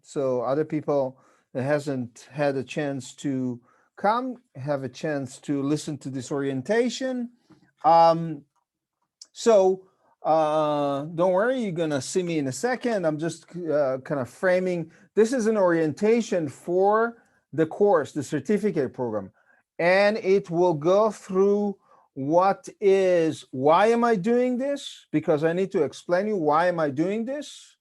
so other people that hasn't had a chance to come have a chance to listen to this orientation. Um, so don't worry, you're gonna see me in a second. I'm just kind of framing. This is an orientation for the course, the certificate program, and it will go through why am I doing this? Because I need to explain you why am I doing this?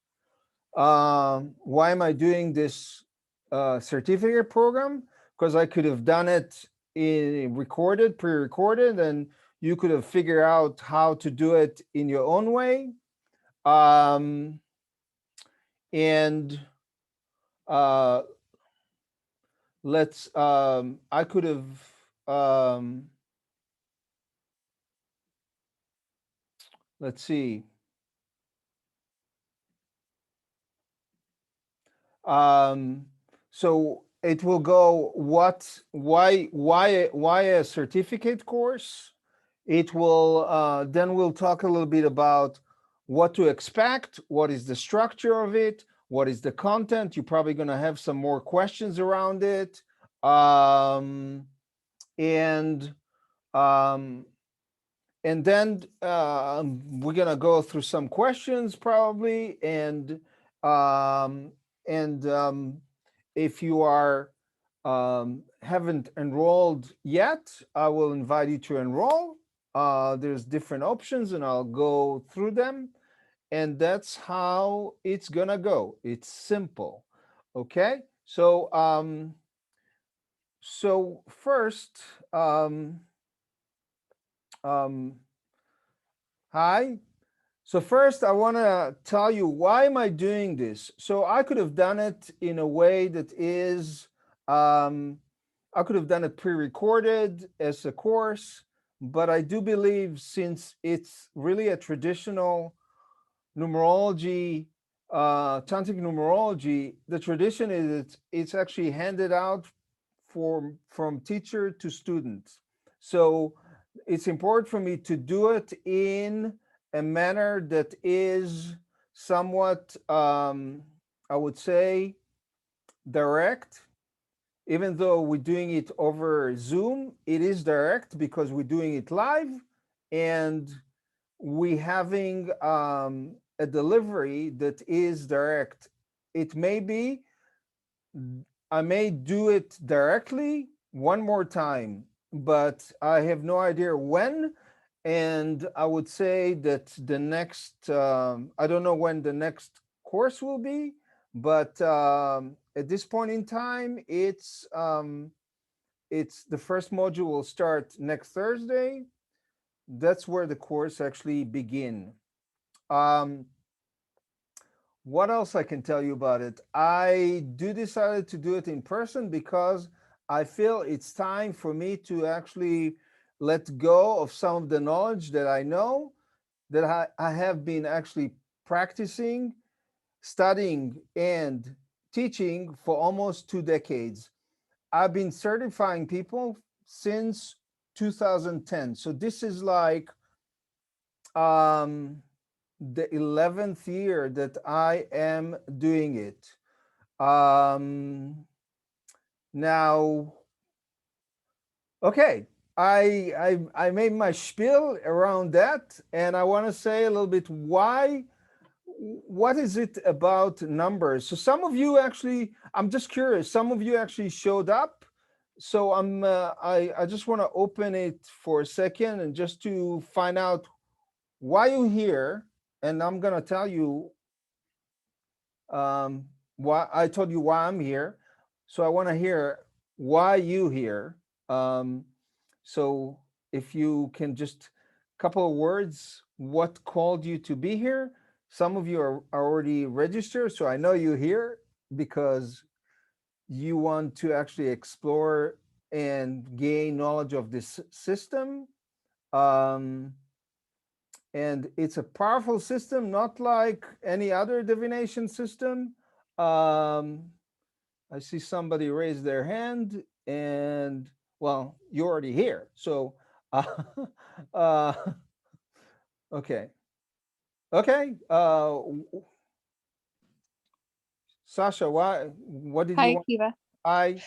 Why am I doing this certificate program? Because I could have done it in recorded, pre-recorded, and you could have figured out how to do it in your own way. Um, and uh, I could have, um, let's see. Um, so it will go why a certificate course? It will then we'll talk a little bit about what to expect, what is the structure of it, what is the content. You're probably going to have some more questions around it, and um, and then we're going to go through some questions probably, um, and if you are haven't enrolled yet, I will invite you to enroll. There's different options and I'll go through them, and that's how it's gonna go. It's simple. Okay, so first, um, hi. So first, I want to tell you why am I doing this. So I could have done it in a way that is, I could have done it pre-recorded as a course, but I do believe since it's really a traditional numerology, tantric numerology, the tradition is it's actually handed out from teacher to student. So it's important for me to do it in a manner that is somewhat, I would say, direct. Even though we're doing it over Zoom, it is direct because we're doing it live, and we having a delivery that is direct. It may be I may do it directly one more time, but I have no idea when. And I would say that the next, I don't know when the next course will be, but at this point in time, it's the first module will start next Thursday. That's where the course actually begin. Um, what else I can tell you about it? I do decided to do it in person because I feel it's time for me to actually let go of some of the knowledge that I know that I have been actually practicing, studying, and teaching for almost 2 decades. I've been certifying people since 2010. So this is like um, the 11th year that I am doing it. Um, now, okay, I made my spiel around that, and I want to say a little bit why. What is it about numbers? So some of you actually, I'm just curious. Some of you actually showed up. So I just want to open it for a second and just to find out why you're here, and I'm gonna tell you why I told you why I'm here. So I want to hear why you here. Um, so if you can just couple of words, what called you to be here? Some of you are already registered, so I know you're here because you want to actually explore and gain knowledge of this system. Um, and it's a powerful system, not like any other divination system. Um, I see somebody raise their hand, and well, you're already here. So, uh, okay, okay. Sasha, what did you Hi, want? Kiva. I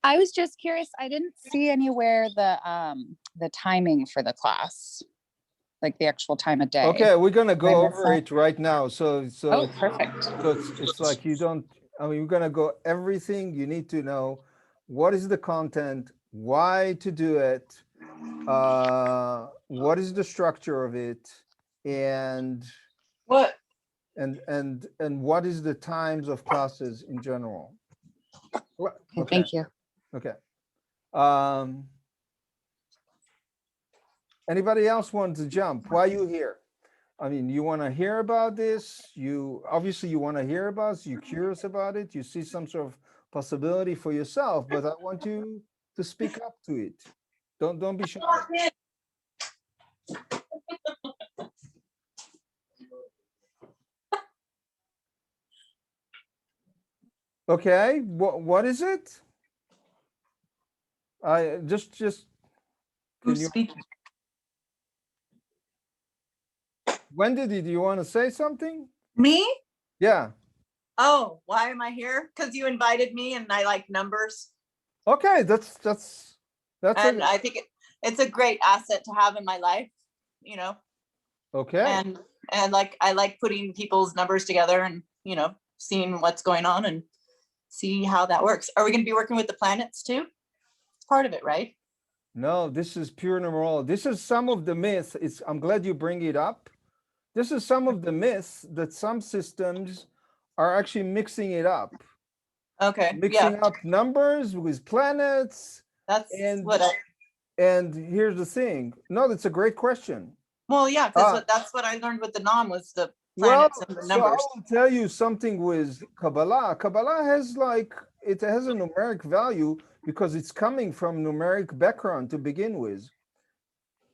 I was just curious. I didn't see anywhere the timing for the class, like the actual time of day. Okay, we're gonna Did I go miss over that? it right now. Oh, perfect. It's like you don't. I mean, we're gonna go everything you need to know. What is the content? Why to do it? What is the structure of it? And What? and what is the times of classes in general? Okay, Okay, thank you. okay. Um, Anybody else want to jump? Why are you here? I mean, you want to hear about this? You obviously you want to hear about it. You're curious about it. You see some sort of possibility for yourself, but I want you to speak up to it. Don't be shy. Okay, what is it? I just can Who's you speaking? Wendy, did you want to say something? Me? Yeah. Oh, why am I here? Because you invited me and I like numbers. Okay, that's And a I think it's a great asset to have in my life, you know, okay. and like I like putting people's numbers together and, you know, seeing what's going on and see how that works. Are we going to be working with the planets too? It's part of it, right? No, this is pure numerology. This is some of the myths. I'm glad you bring it up. This is some of the myths that some systems are actually mixing it up, Okay. Yeah. mixing up numbers with planets. That's And what I, and here's the thing. No, that's a great question. well, yeah, because Uh, that's what I learned with the NOM was the well, planets and the so I numbers. will tell you something with Kabbalah. Kabbalah has like it has a numeric value because it's coming from numeric background to begin with.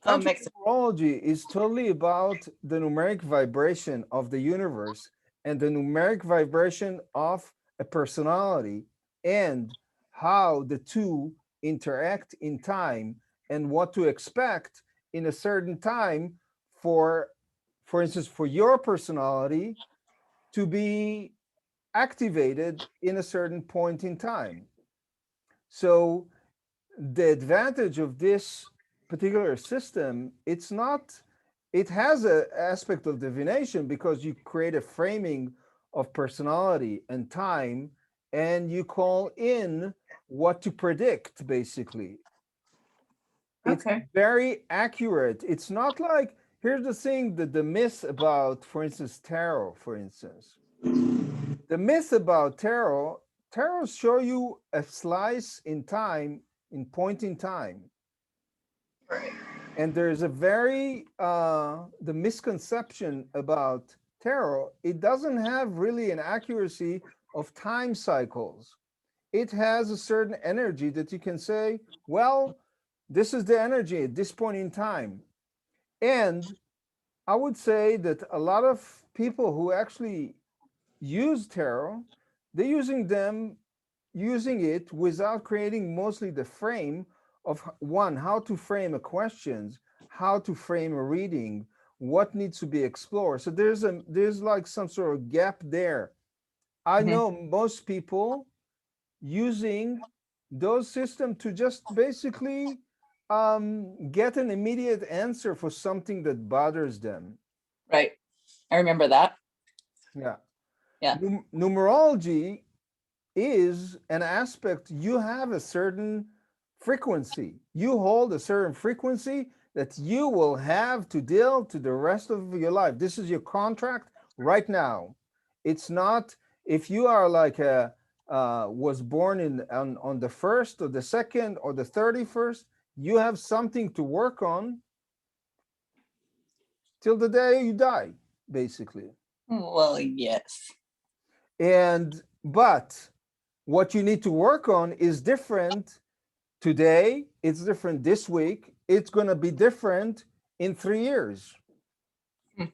Oh, Tantric makes sense. numerology is totally about the numeric vibration of the universe and the numeric vibration of a personality and how the two interact in time and what to expect in a certain time for for instance for your personality to be activated in a certain point in time. So the advantage of this particular system, it has an aspect of divination because you create a framing of personality and time and you call in what to predict basically. It's Okay. very accurate. It's not like, here's the thing, that the myth about, for instance, tarot, for instance, the myth about tarot show you a slice in time, in point in time. Right. And there's a very the misconception about tarot, it doesn't have really an accuracy of time cycles. It has a certain energy that you can say, well, this is the energy at this point in time. And I would say that a lot of people who actually use tarot, they're using it without creating mostly the frame of one, how to frame a questions, how to frame a reading, what needs to be explored. So there's like some sort of gap there. I Mhm. know most people using those systems to just basically get an immediate answer for something that bothers them. Right. I remember that. Yeah. Yeah. Numerology is an aspect. You have a certain frequency, you hold a certain frequency that you will have to deal to the rest of your life. This is your contract right now. It's not if you are like a was born on the first or the second or the 31st, you have something to work on till the day you die basically. Well, yes. And but what you need to work on is different today, it's different this week, it's going to be different in 3 years. Hmm.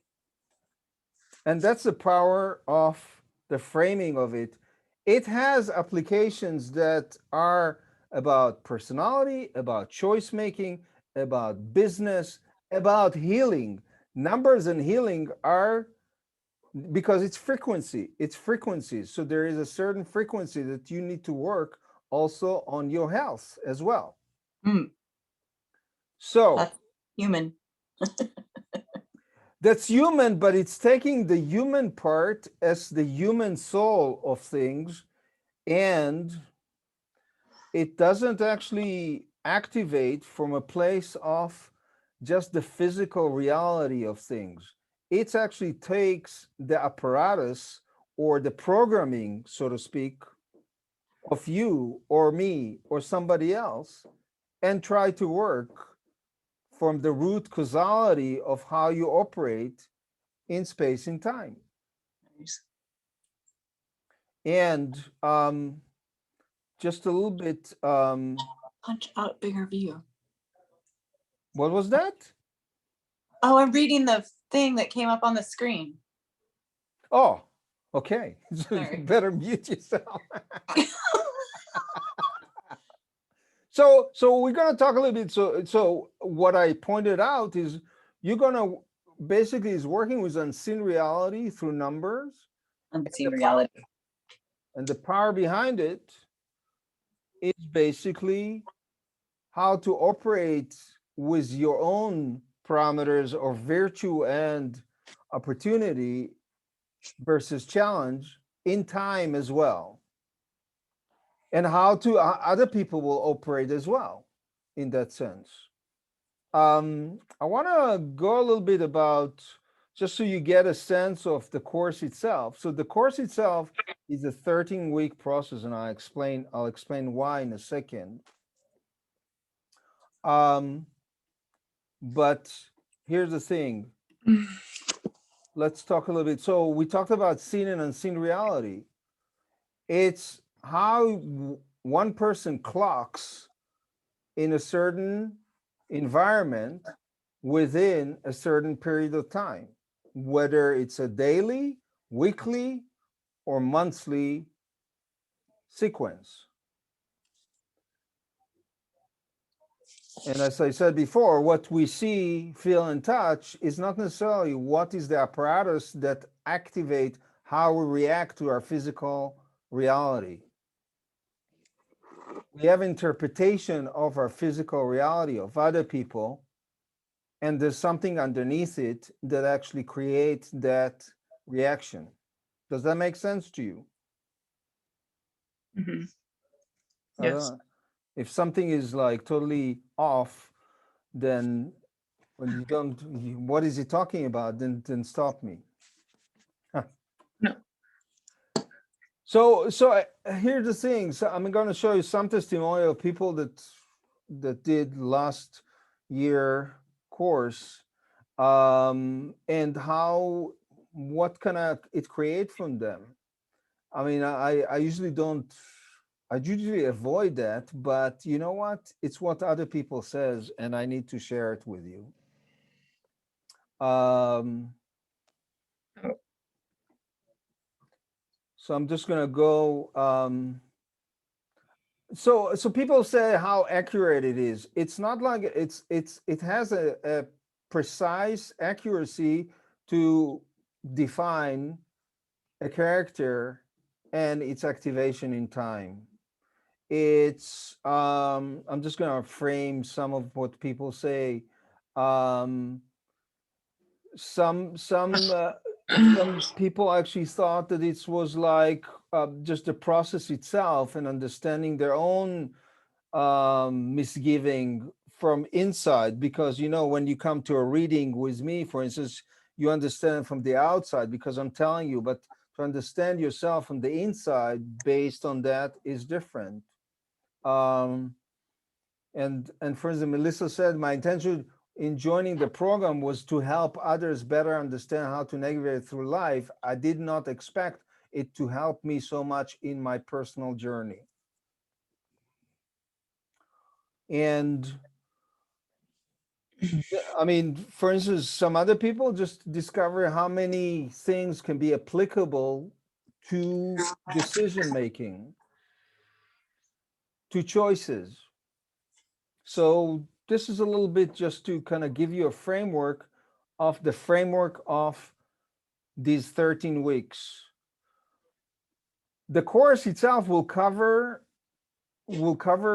And that's the power of the framing of it. It has applications that are about personality, about choice making, about business, about healing. Numbers and healing are because it's frequency, it's frequencies. So there is a certain frequency that you need to work also on your health as well. Mm, So that's human. that's human, but it's taking the human part as the human soul of things, and it doesn't actually activate from a place of just the physical reality of things. It actually takes the apparatus or the programming, so to speak, of you or me or somebody else, and try to work from the root causality of how you operate in space and time. Nice. And just a little bit, Punch out bigger view. what was that? Oh, I'm reading the thing that came up on the screen. Oh, okay. So you Sorry. better mute yourself. So we're gonna talk a little bit. So what I pointed out is you're gonna basically is working with unseen reality through numbers, Unseen reality. and the power behind it is basically how to operate with your own parameters of virtue and opportunity versus challenge in time as well, and how to other people will operate as well in that sense. I want to go a little bit about just so you get a sense of the course itself. So the course itself is a 13-week process, and I'll explain why in a second. But here's the thing. Let's talk a little bit. So we talked about seen and unseen reality. It's how one person clocks in a certain environment within a certain period of time, whether it's a daily, weekly, or monthly sequence. And as I said before, what we see, feel, and touch is not necessarily what is the apparatus that activate how we react to our physical reality. We have interpretation of our physical reality of other people, and there's something underneath it that actually creates that reaction. Does that make sense to you? Mm-hmm. I Yes. don't, if something is like totally off, then when you don't, what is he talking about? Then stop me. No. So here's the thing. So I'm going to show you some testimonial of people that did last year course, and how what can it create from them. I mean, I usually don't. I usually avoid that, but you know what? It's what other people says, and I need to share it with you. Um, Oh. so I'm just gonna go. So people say how accurate it is. It's not like it has a precise accuracy to define a character and its activation in time. It's I'm just gonna frame some of what people say. Um, some people actually thought that it was like just the process itself and understanding their own misgiving from inside, because you know when you come to a reading with me, for instance, you understand from the outside because I'm telling you, but to understand yourself from the inside based on that is different. um, and for instance, Melissa said, my intention in joining the program was to help others better understand how to navigate through life. I did not expect it to help me so much in my personal journey. And I mean, for instance, some other people just discover how many things can be applicable to decision making, to choices. So this is a little bit just to kind of give you a framework of the framework of these 13 weeks. The course itself will cover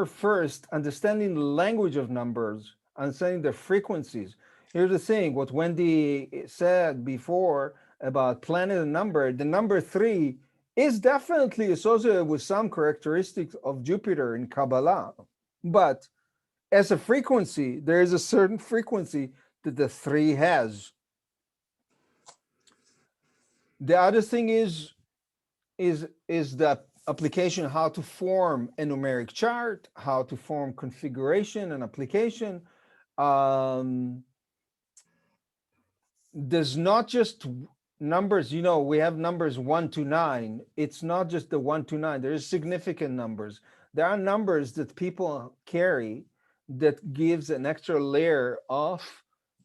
first understanding the language of numbers, understanding the frequencies. Here's the thing, what Wendy said before about planet and number, the number 3 is definitely associated with some characteristics of Jupiter in Kabbalah. But as a frequency, there is a certain frequency that the 3 has. The other thing is the application, how to form a numeric chart, how to form configuration and application. There's not just numbers, we have numbers 1 to 9. It's not just the 1 to 9. There's significant numbers. There are numbers that people carry that gives an extra layer of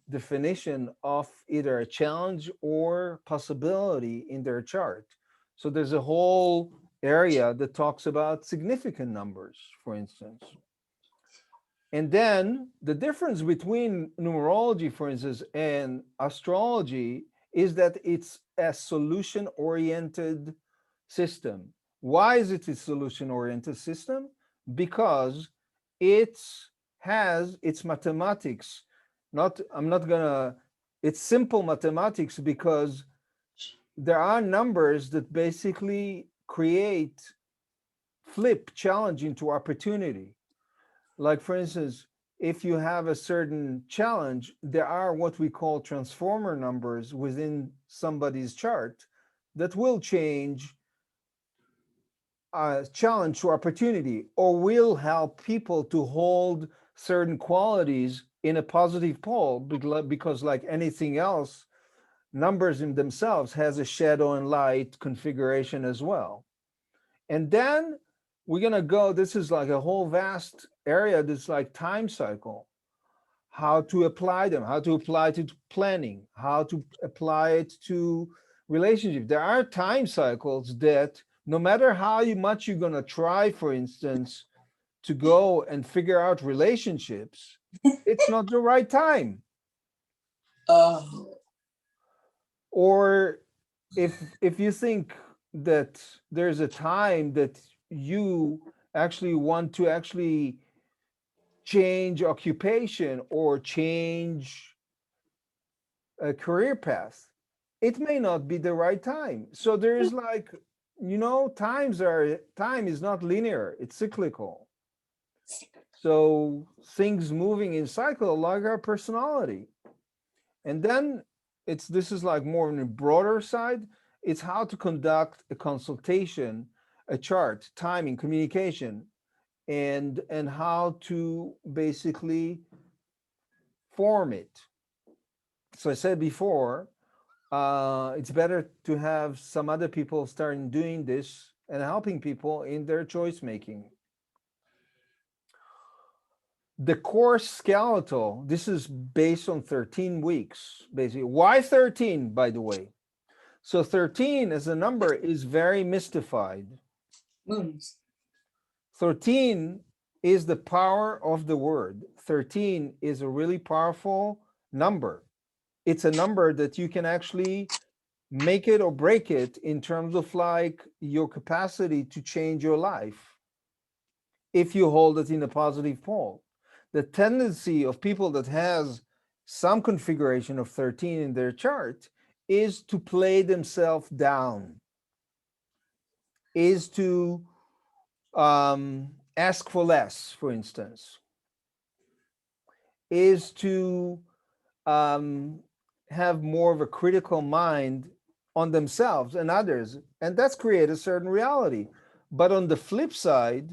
definition of either a challenge or possibility in their chart. So there's a whole area that talks about significant numbers, for instance. And then the difference between numerology, for instance, and astrology is that it's a solution-oriented system. Why is it a solution-oriented system? Because it's mathematics. It's simple mathematics, because there are numbers that basically flip challenge into opportunity. Like, for instance, if you have a certain challenge, there are what we call transformer numbers within somebody's chart that will change a challenge to opportunity, or will help people to hold certain qualities in a positive pole, because like anything else, numbers in themselves has a shadow and light configuration as well. And then we're going to go, this is like a whole vast area that's like time cycle, how to apply them, how to apply it to planning, how to apply it to relationship. There are time cycles that no matter how much you're going to try, for instance, to go and figure out relationships, it's not the right time. Or if you think that there's a time that you actually want to actually change occupation or change a career path, it may not be the right time. So there is like, time is not linear, it's cyclical. So things moving in cycle like our personality. And then this is like more on the broader side. It's how to conduct a consultation, a chart, timing, communication, and how to basically form it. So I said before, it's better to have some other people starting doing this and helping people in their choice making. The course skeletal, this is based on 13 weeks, basically. Why 13, by the way? So 13 as a number is very mystified. Moons. 13 is the power of the word. 13 is a really powerful number. It's a number that you can actually make it or break it in terms of like your capacity to change your life if you hold it in a positive pole. The tendency of people that has some configuration of 13 in their chart is to play themselves down, is to ask for less, for instance, is to have more of a critical mind on themselves and others, and that's create a certain reality. But on the flip side,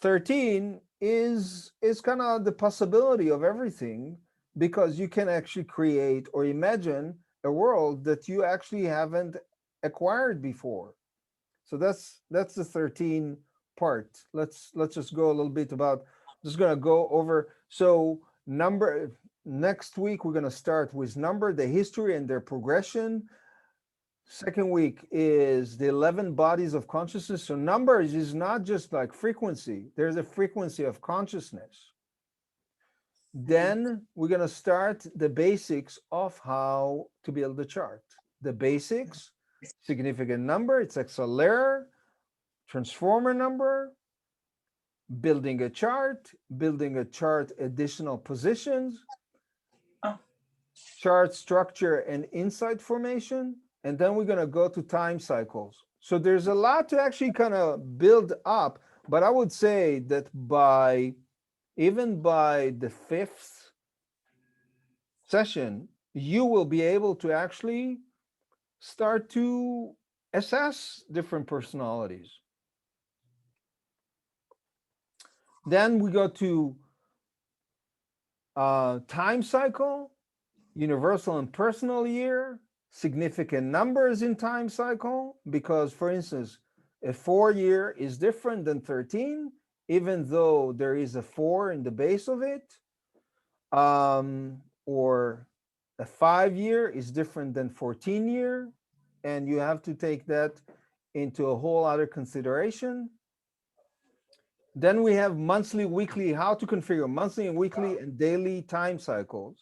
13 is kind of the possibility of everything, because you can actually create or imagine a world that you actually haven't acquired before. So that's the 13 part. Let's just go a little bit about, just going to go over. So next week we're going to start with number, the history and their progression. Second week is the 11 bodies of consciousness. So numbers is not just like frequency. There's a frequency of consciousness. Then we're going to start the basics of how to build a chart. the basics, significant number, its accelerar, transformer number, building a chart additional positions, Oh. chart structure and insight formation, and then we're going to go to time cycles. So there's a lot to actually kind of build up, but I would say that even by the 5th session, you will be able to actually start to assess different personalities. Then we go to time cycle, universal and personal year, significant numbers in time cycle, because for instance, a 4-year is different than 13, even though there is a 4 in the base of it, or a 5-year is different than 14-year, and you have to take that into a whole other consideration. Then we have monthly, weekly, how to configure monthly and weekly and daily time cycles.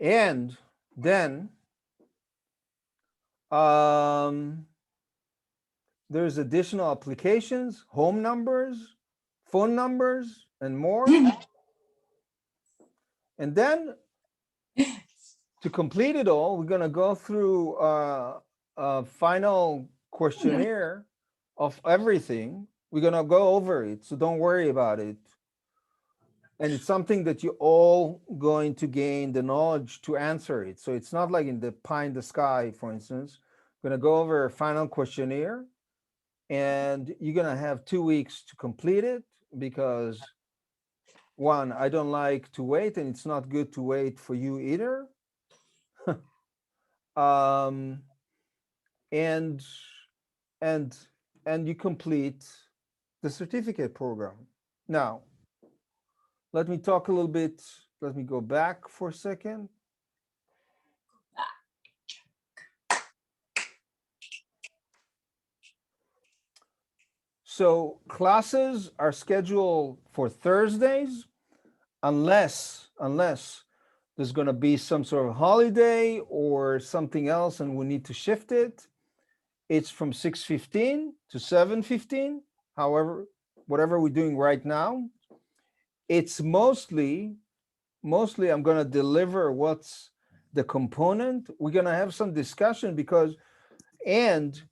And then there's additional applications, home numbers, phone numbers, and more. And then to complete it all, we're going to go through a final questionnaire of everything. We're going to go over it, so don't worry about it. And it's something that you're all going to gain the knowledge to answer it. So it's not like in the pie in the sky, for instance. We're going to go over a final questionnaire, and you're going to have 2 weeks to complete it, because one, I don't like to wait, and it's not good to wait for you either. And you complete the certificate program. Now, let me talk a little bit. Let me go back for a second. So classes are scheduled for Thursdays, unless there's going to be some sort of holiday or something else and we need to shift it. It's from 6:15 to 7:15. However, whatever we're doing right now, it's mostly I'm going to deliver what's the component. We're going to have some discussion and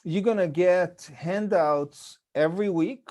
you're going to get handouts every week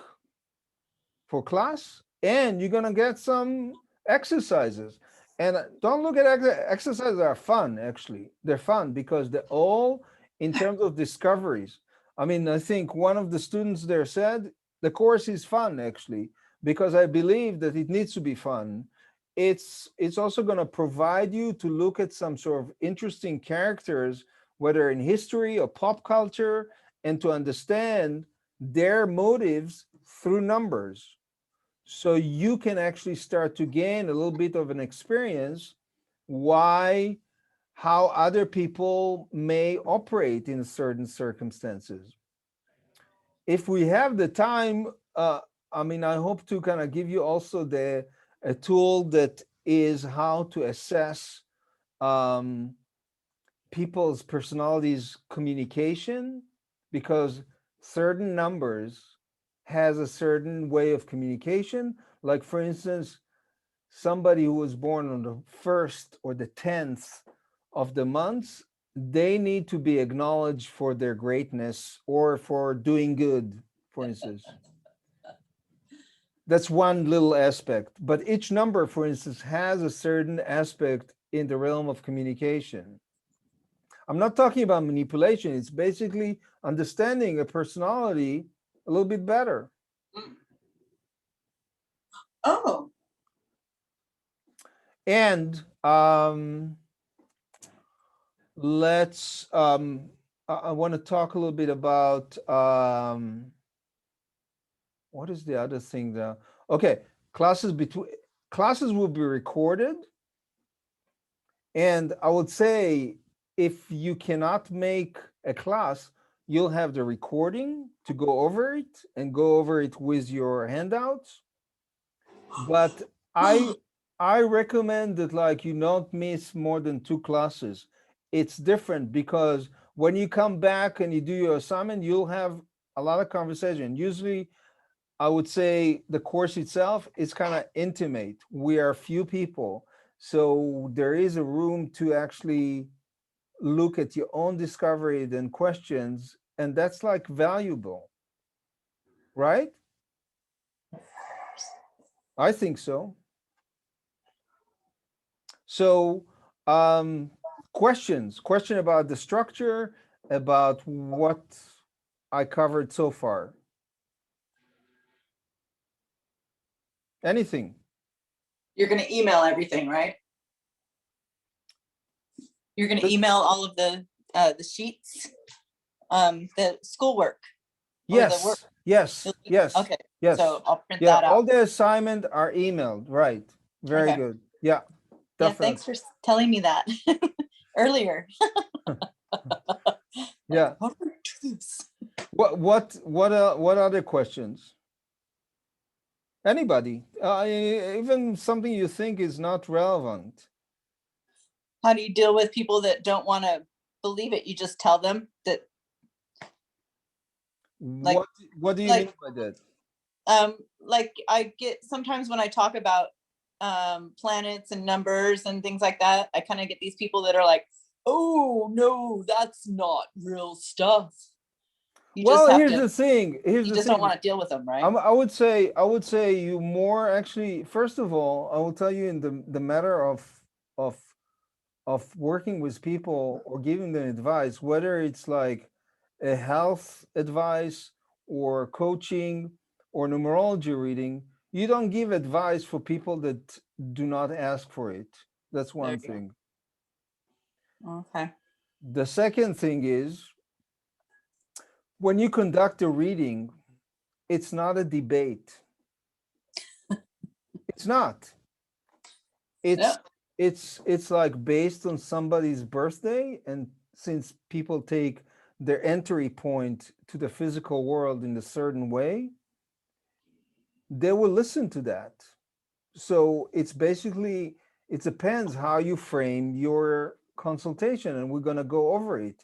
for class, and you're going to get some exercises. And don't look at exercises are fun, actually. They're fun because they're all in terms of discoveries. I mean, I think one of the students there said, the course is fun, actually, because I believe that it needs to be fun. It's also going to provide you to look at some sort of interesting characters, whether in history or pop culture, and to understand their motives through numbers. So you can actually start to gain a little bit of an experience how other people may operate in certain circumstances. If we have the time, I mean, I hope to kind of give you also a tool that is how to assess people's personalities communication, because certain numbers has a certain way of communication. Like for instance, somebody who was born on the 1st or the 10th of the month, they need to be acknowledged for their greatness or for doing good, for instance. That's one little aspect. But each number, for instance, has a certain aspect in the realm of communication. I'm not talking about manipulation. It's basically understanding a personality a little bit better. Oh. And let's, I want to talk a little bit about, what is the other thing there? Okay, classes will be recorded. And I would say, if you cannot make a class, you'll have the recording to go over it and go over it with your handouts. But I I recommend that like you don't miss more than 2 classes. It's different because when you come back and you do your assignment, you'll have a lot of conversation. Usually, I would say the course itself is kind of intimate. We are few people, so there is a room to actually look at your own discovery and questions, and that's like valuable, right? I think so. So, question about the structure, about what I covered so far. Anything? You're gonna email everything, right? You're gonna email all of the sheets, the schoolwork or the work. Yes, yes, Okay, yes. so I'll print Yeah, that all out. the assignment are emailed, right? Very Okay. good. Yeah, Yeah, definitely. thanks for telling me that earlier. Yeah. How do we do this? What other questions? Anybody? Even something you think is not relevant. How do you deal with people that don't want to believe it? You just tell them that, like, What do you like- mean by that? like I get sometimes when I talk about planets and numbers and things like that, I kind of get these people that are like, oh no, that's not real stuff. You just Well, have here's to, the thing. Here's you the just thing. don't want to deal with them, right? I would say you more actually. First of all, I will tell you in the matter of of working with people or giving them advice, whether it's like a health advice or coaching or numerology reading, you don't give advice for people that do not ask for it. That's There one you go. thing. Okay. The second thing is when you conduct a reading, it's not a debate. It's not. It's Yeah. it's like based on somebody's birthday, and since people take their entry point to the physical world in a certain way, they will listen to that. So it's basically, it depends how you frame your consultation, and we're going to go over it.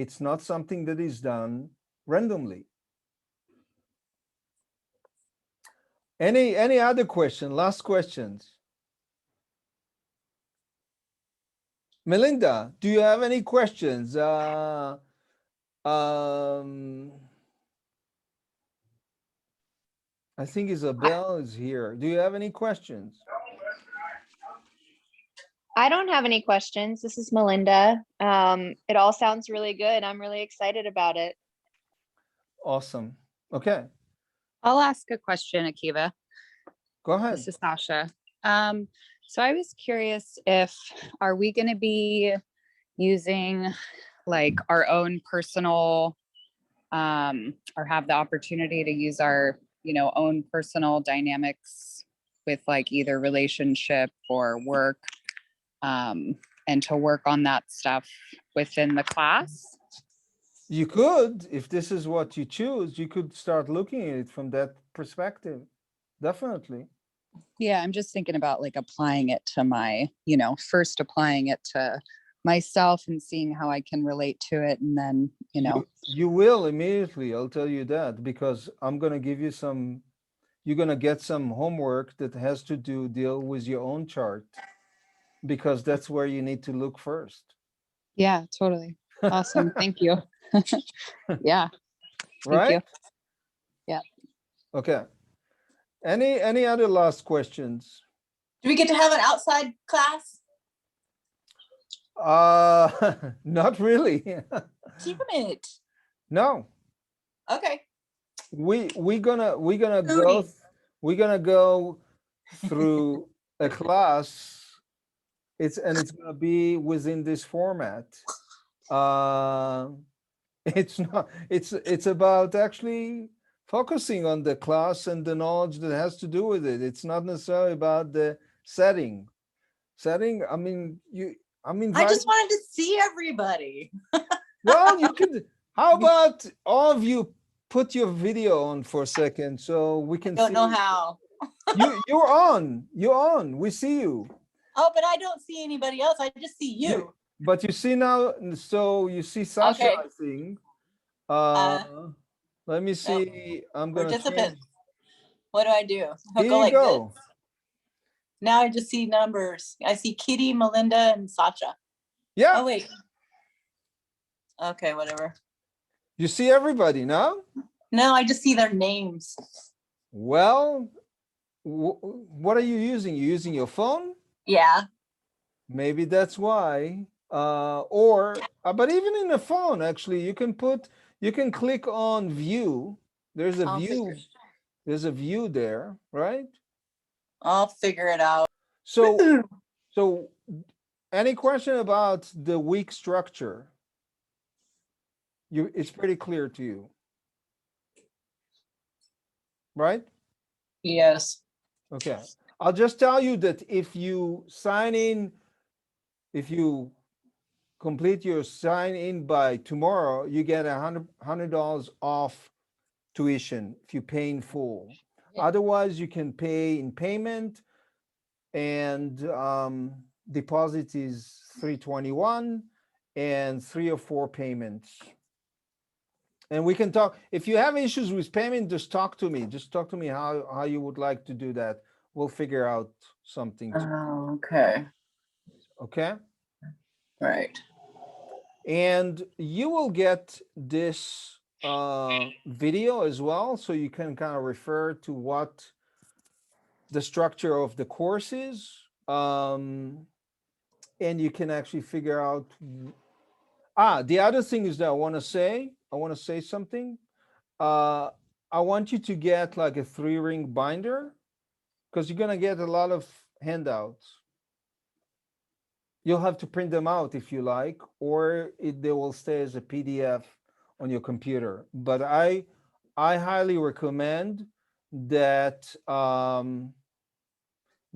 It's not something that is done randomly. Any other question? Last questions. Melinda, do you have any questions? I think Isabel is here. Do you have any questions? I don't have any questions. This is Melinda. It all sounds really good. I'm really excited about it. Awesome. Okay, I'll ask a question, Akiva. go ahead. This is Sasha. So I was curious are we going to be using like our own personal, or have the opportunity to use our, own personal dynamics with like either relationship or work, and to work on that stuff within the class? You could, if this is what you choose, you could start looking at it from that perspective. Definitely. Yeah, I'm just thinking about like applying it to my, first applying it to myself and seeing how I can relate to it. And then, You will immediately, I'll tell you that, because I'm going to give you some, you're going to get some homework that has to deal with your own chart, because that's where you need to look first. yeah, totally. Awesome. Thank you. Yeah. Thank Right? you. Yeah. Okay. Any other last questions? Do we get to have an outside class? Not really. Damn it. No. Okay. We're gonna go through a class. It's gonna be within this format. Uh, it's about actually focusing on the class and the knowledge that has to do with it. It's not necessarily about the setting. I mean, I just wanted to see everybody. well, you could. How about all of you put your video on for a second so we can Don't know see how. You're on. You're on. We see you. Oh, but I don't see anybody else. I just see you. But you see now, so you see Sasha, Okay. I think. Uh, Let me no, see. I'm gonna change. participants. What do I do? I'll Here go you like go. this. Now I just see numbers. I see Kitty, Melinda, and Sasha. Yeah, Oh, wait. Okay, whatever. you see everybody now? No, I just see their names. Well, what are you using? You using your phone? Yeah. Maybe that's why. But even in the phone, actually, you can click on view. There's a I'll view. figure, There's a view there, right? I'll figure it out. So, so any question about the week structure? It's pretty clear to you, right? Yes. Okay. I'll just tell you that if you sign in, if you complete your sign in by tomorrow, you get $100 off tuition if you pay in full. Otherwise, you can pay in payment, and deposit is 321 and 3 or 4 payments. And we can talk. If you have issues with payment, just talk to me. Just talk to me how you would like to do that. We'll figure out something. Oh, okay. Okay. Right. And you will get this video as well, so you can kind of refer to what the structure of the course is, and you can actually figure out. The other thing is that I want to say something. uh I want you to get like a 3-ring binder, because you're going to get a lot of handouts. You'll have to print them out if you like, or they will stay as a PDF on your computer. But I highly recommend that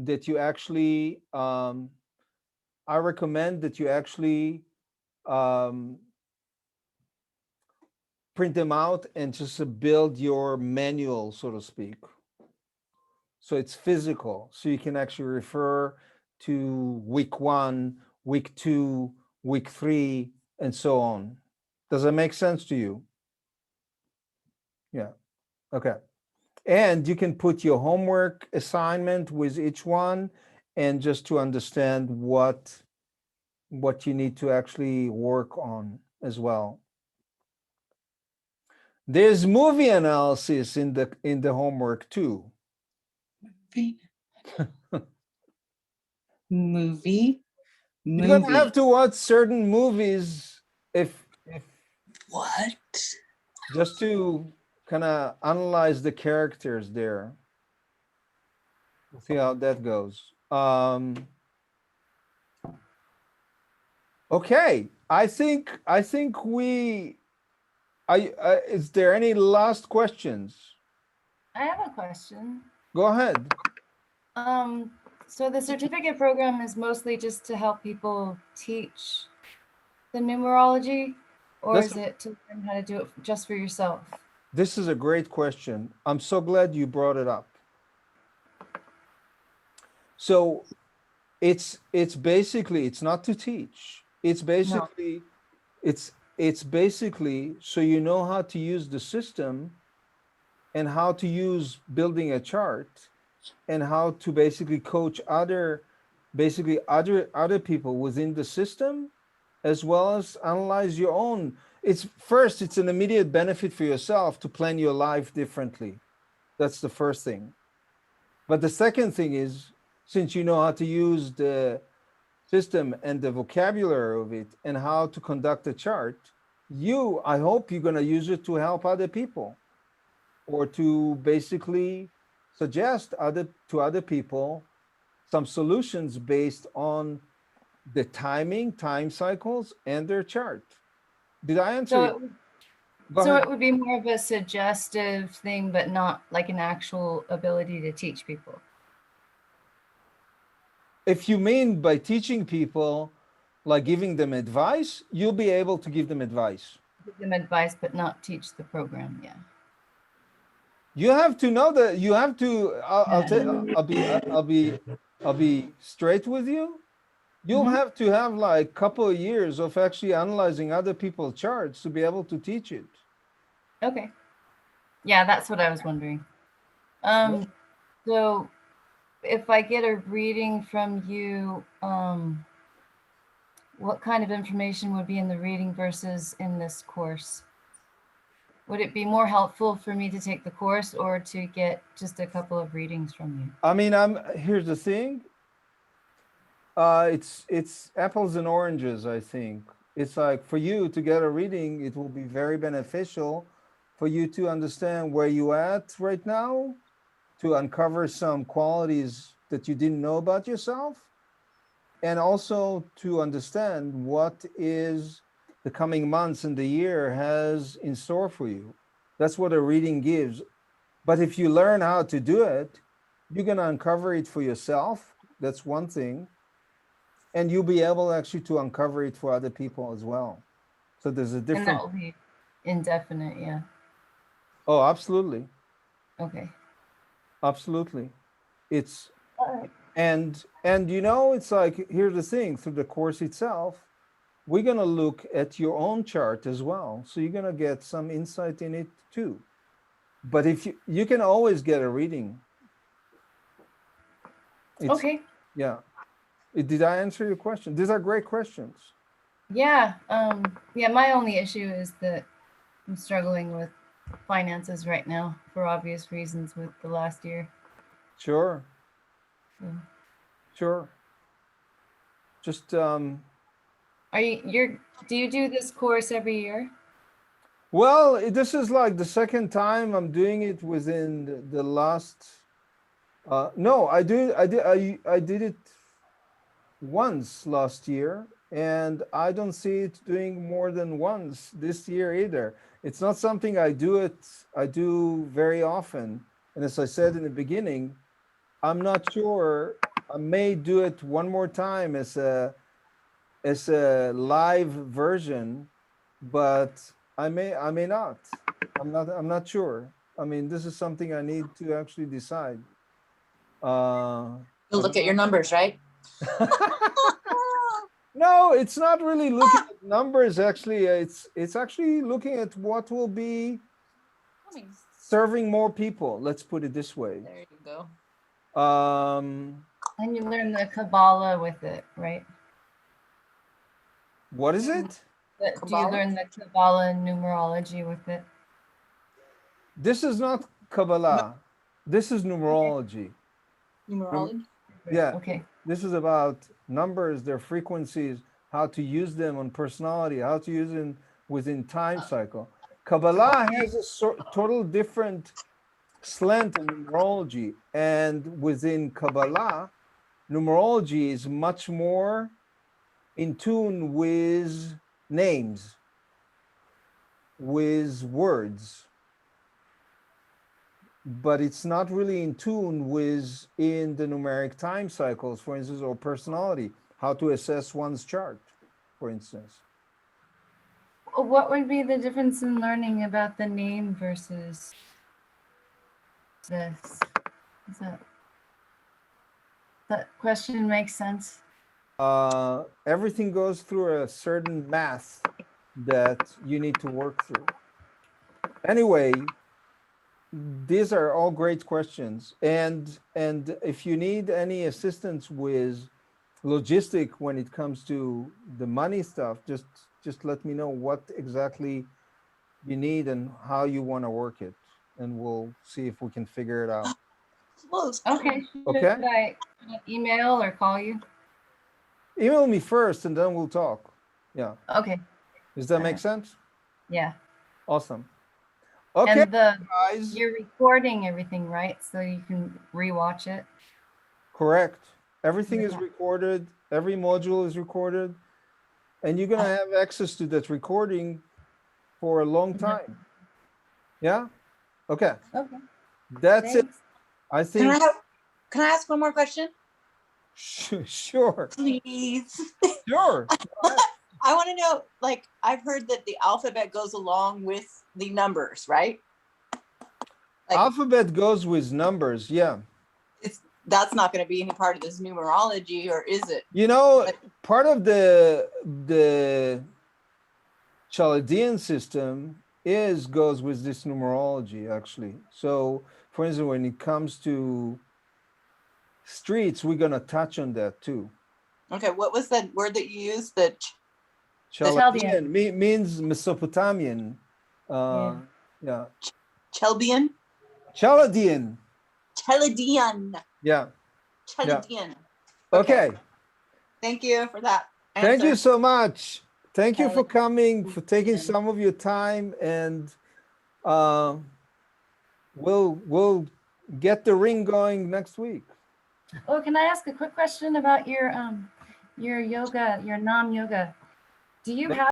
that you actually I recommend that you actually um, print them out and just build your manual, so to speak. So it's physical, so you can actually refer to week 1, week 2, week 3, and so on. Does that make sense to you? Yeah. Okay. And you can put your homework assignment with each one, and just to understand what you need to actually work on as well. There's movie analysis in the homework too. Movie. You're gonna have to watch certain movies if What? just to kind of analyze the characters there. We'll see how that goes. Okay, I think we. Is there any last questions? I have a question. Go ahead. So the certificate program is mostly just to help people teach the numerology, or That's is it to learn how to do it just for yourself? This is a great question. I'm so glad you brought it up. So it's basically, it's not to teach. It's basically it's basically so you know how to use the system, and how to use building a chart, and how to basically coach other people within the system, as well as analyze your own. It's an immediate benefit for yourself to plan your life differently. That's the first thing. But the second thing is, since you know how to use the system and the vocabulary of it, and how to conduct a chart, I hope you're going to use it to help other people, or to basically suggest to other people some solutions based on the time cycles, and their chart. Did I answer So, you? Go so ahead. it would be more of a suggestive thing, but not like an actual ability to teach people. If you mean by teaching people, like giving them advice, you'll be able to give them advice. Give them advice, but not teach the program. Yeah. You have to know that you have to. I'll be straight with you. You'll Mhm. have to have like couple of years of actually analyzing other people's charts to be able to teach it. Okay. Yeah, that's what I was wondering. So if I get a reading from you, what kind of information would be in the reading versus in this course? Would it be more helpful for me to take the course or to get just a couple of readings from you? I mean, here's the thing. It's apples and oranges, I think. It's like for you to get a reading, it will be very beneficial for you to understand where you at right now, to uncover some qualities that you didn't know about yourself, and also to understand what is the coming months and the year has in store for you. That's what a reading gives. But if you learn how to do it, you're going to uncover it for yourself. That's one thing. And you'll be able actually to uncover it for other people as well. So there's a And different. that will be indefinite, yeah. Oh, absolutely. Okay. Absolutely. It's All right. and you know, it's like, here's the thing, through the course itself, we're going to look at your own chart as well. So you're going to get some insight in it too. But if you can always get a reading. It's, Okay. yeah. Did I answer your question? These are great questions. Yeah. Yeah, my only issue is that I'm struggling with finances right now for obvious reasons with the last year. Sure. So. Sure. Just Are do you do this course every year? well, this is like the second time I'm doing it within the last no, I did it once last year, and I don't see it doing more than once this year either. It's not something I do very often. And as I said in the beginning, I'm not sure. I may do it one more time as a live version, but I may not. I'm not sure. I mean, this is something I need to actually decide. You'll look at your numbers, right? No, it's not really looking at numbers. Actually, it's actually looking at what will be serving more people. Let's put it this way. There you go. And you learn the Kabbalah with it, right? What is it? Do you Kabbalah? learn the Kabbalah and numerology with it? This is not Kabbalah. This is numerology. Numerology? Yeah. Okay. This is about numbers, their frequencies, how to use them on personality, how to use them within time cycle. Kabbalah has a total different slant in numerology, and within Kabbalah, numerology is much more in tune with names, with words, but it's not really in tune with in the numeric time cycles, for instance, or personality, how to assess one's chart, for instance. What would be the difference in learning about the name versus this? Does that question makes sense? Everything goes through a certain math that you need to work through. Anyway, these are all great questions, and if you need any assistance with logistic when it comes to the money stuff, just let me know what exactly you need and how you want to work it, and we'll see if we can figure it out. Okay. Okay. Should I email or call you? Email me first and then we'll talk. Yeah. Okay. Does that make sense? Yeah. Awesome. Okay, And guys. you're recording everything, right? So you can rewatch it. Correct. Everything is Yeah. recorded. Every module is recorded, and you're gonna have access to that recording for a long time. Yeah. Okay. Okay. That's it. Thanks. I Can think. I ask one more question? Sure. Please. Sure. I want to know, like, I've heard that the alphabet goes along with the numbers, right? Like, Alphabet goes with numbers. Yeah. that's not going to be any part of this numerology, or is it? You know, part of the Chaldean system goes with this numerology actually. So, for instance, when it comes to streets, we're gonna touch on that too. Okay, what was that word that you used? The Chaldean means Mesopotamian. Yeah. Chaldean? Chaldean. Chaldean. Yeah. Chaldean. Okay. Thank you for that answer. Thank you so much. Thank you for coming, for taking some of your time, and we'll get the ring going next week. Oh, can I ask a quick question about your yoga, your Nam yoga? Do you have